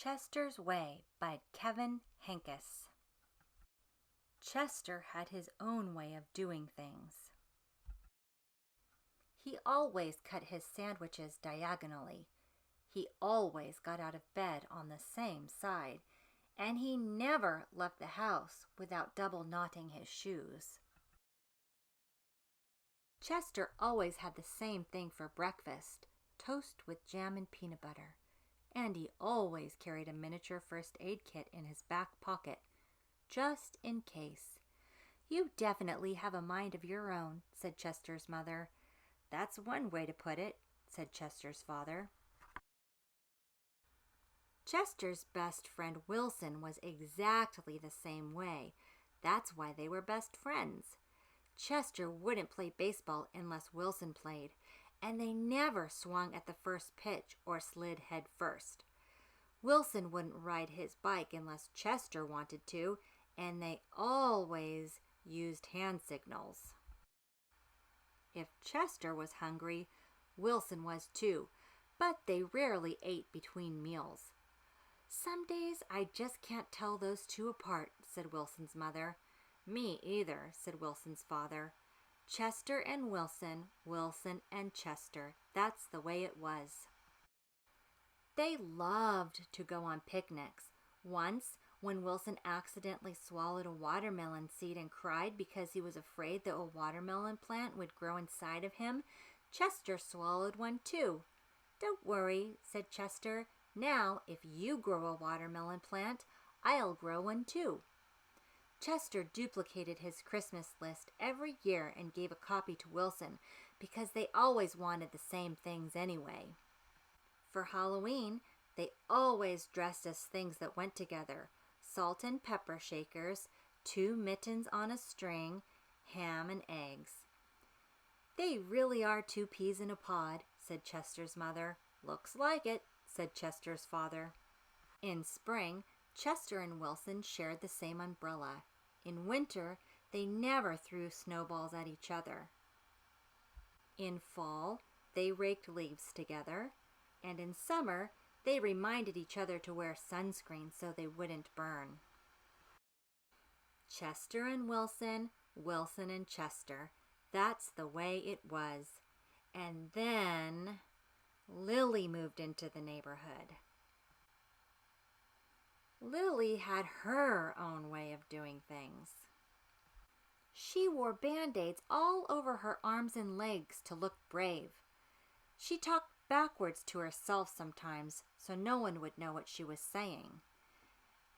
Chester's Way by Kevin Henkes. Chester had his own way of doing things. He always cut his sandwiches diagonally. He always got out of bed on the same side, and he never left the house without double knotting his shoes. Chester always had the same thing for breakfast, toast with jam and peanut butter. And he always carried a miniature first aid kit in his back pocket, just in case. "You definitely have a mind of your own," said Chester's mother. "That's one way to put it," said Chester's father. Chester's best friend Wilson was exactly the same way. That's why they were best friends. Chester wouldn't play baseball unless Wilson played, and they never swung at the first pitch or slid head first. Wilson wouldn't ride his bike unless Chester wanted to, and they always used hand signals. If Chester was hungry, Wilson was too, but they rarely ate between meals. "Some days I just can't tell those two apart," said Wilson's mother. "Me either," said Wilson's father. Chester and Wilson, Wilson and Chester. That's the way it was. They loved to go on picnics. Once, when Wilson accidentally swallowed a watermelon seed and cried because he was afraid that a watermelon plant would grow inside of him, Chester swallowed one too. "Don't worry," said Chester. "Now, if you grow a watermelon plant, I'll grow one too." Chester duplicated his Christmas list every year and gave a copy to Wilson because they always wanted the same things anyway. For Halloween, they always dressed as things that went together: salt and pepper shakers, 2 mittens on a string, ham and eggs. "They really are 2 peas in a pod," said Chester's mother. "Looks like it," said Chester's father. In spring, Chester and Wilson shared the same umbrella. In winter, they never threw snowballs at each other. In fall, they raked leaves together. And in summer, they reminded each other to wear sunscreen so they wouldn't burn. Chester and Wilson, Wilson and Chester. That's the way it was. And then Lily moved into the neighborhood. Lily had her own way of doing things. She wore band-aids all over her arms and legs to look brave. She talked backwards to herself sometimes so no one would know what she was saying.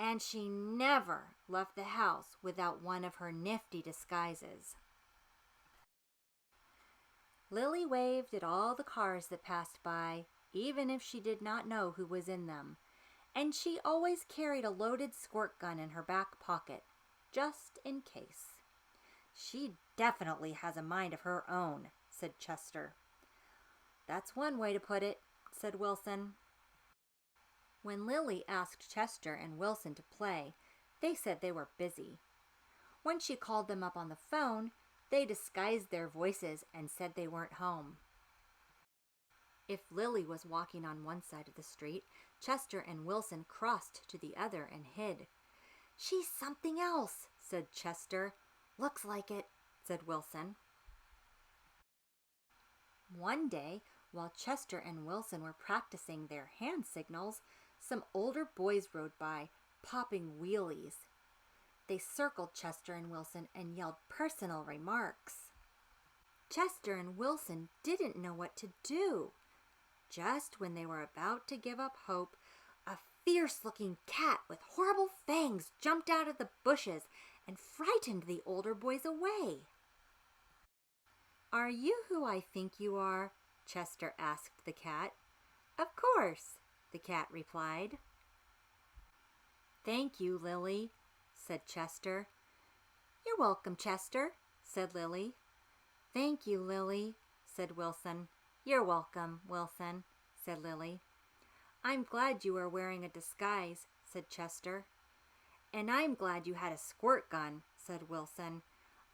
And she never left the house without one of her nifty disguises. Lily waved at all the cars that passed by, even if she did not know who was in them. And she always carried a loaded squirt gun in her back pocket, just in case. "She definitely has a mind of her own," said Chester. "That's one way to put it," said Wilson. When Lily asked Chester and Wilson to play, they said they were busy. When she called them up on the phone, they disguised their voices and said they weren't home. If Lily was walking on one side of the street, Chester and Wilson crossed to the other and hid. "She's something else," said Chester. "Looks like it," said Wilson. One day, while Chester and Wilson were practicing their hand signals, some older boys rode by, popping wheelies. They circled Chester and Wilson and yelled personal remarks. Chester and Wilson didn't know what to do. Just when they were about to give up hope, a fierce-looking cat with horrible fangs jumped out of the bushes and frightened the older boys away. "Are you who I think you are?" Chester asked the cat. "Of course," the cat replied. "Thank you, Lily," said Chester. "You're welcome, Chester," said Lily. "Thank you, Lily," said Wilson. "You're welcome, Wilson," said Lily. "I'm glad you are wearing a disguise," said Chester. "And I'm glad you had a squirt gun," said Wilson.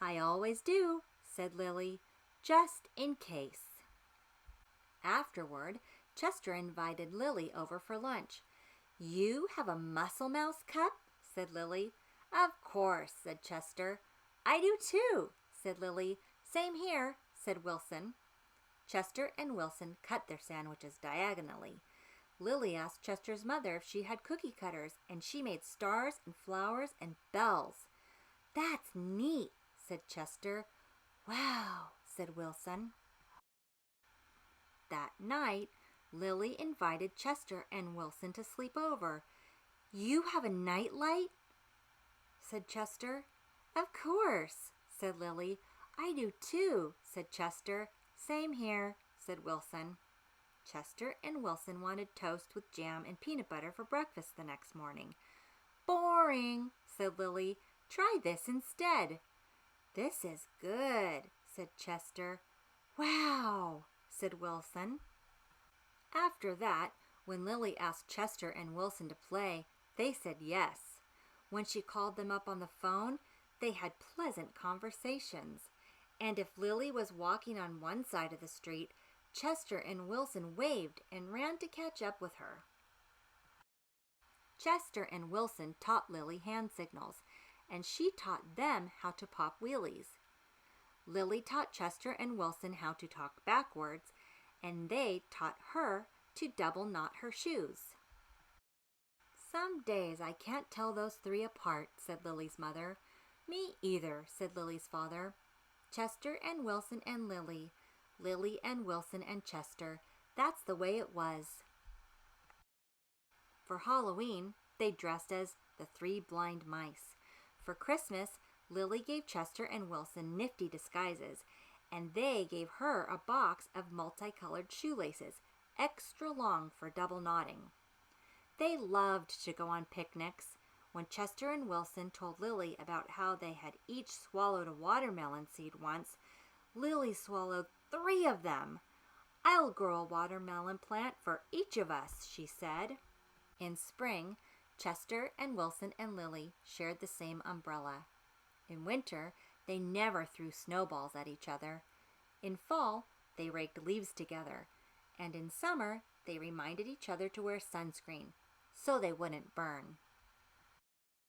"I always do," said Lily, "just in case." Afterward, Chester invited Lily over for lunch. "You have a mussel mouse cup?" said Lily. "Of course," said Chester. "I do too," said Lily. "Same here," said Wilson. Chester and Wilson cut their sandwiches diagonally. Lily asked Chester's mother if she had cookie cutters, and she made stars and flowers and bells. "That's neat," said Chester. "Wow," said Wilson. That night, Lily invited Chester and Wilson to sleep over. "You have a night light?" said Chester. "Of course," said Lily. "I do too," said Chester. "Same here," said Wilson. Chester and Wilson wanted toast with jam and peanut butter for breakfast the next morning. "Boring," said Lily. "Try this instead." "This is good," said Chester. "Wow," said Wilson. After that, when Lily asked Chester and Wilson to play, they said yes. When she called them up on the phone, they had pleasant conversations. And if Lily was walking on one side of the street, Chester and Wilson waved and ran to catch up with her. Chester and Wilson taught Lily hand signals, and she taught them how to pop wheelies. Lily taught Chester and Wilson how to talk backwards, and they taught her to double knot her shoes. "Some days I can't tell those three apart," said Lily's mother. "Me either," said Lily's father. Chester and Wilson and Lily, Lily and Wilson and Chester, that's the way it was. For Halloween, they dressed as the Three Blind Mice. For Christmas, Lily gave Chester and Wilson nifty disguises, and they gave her a box of multicolored shoelaces, extra long for double knotting. They loved to go on picnics. When Chester and Wilson told Lily about how they had each swallowed a watermelon seed once, Lily swallowed 3 of them. "I'll grow a watermelon plant for each of us," she said. In spring, Chester and Wilson and Lily shared the same umbrella. In winter, they never threw snowballs at each other. In fall, they raked leaves together. And in summer, they reminded each other to wear sunscreen so they wouldn't burn.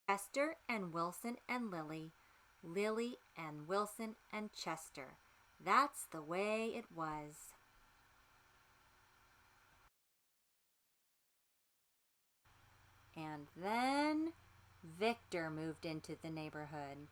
Chester and Wilson and Lily, Lily and Wilson and Chester. That's the way it was. And then Victor moved into the neighborhood.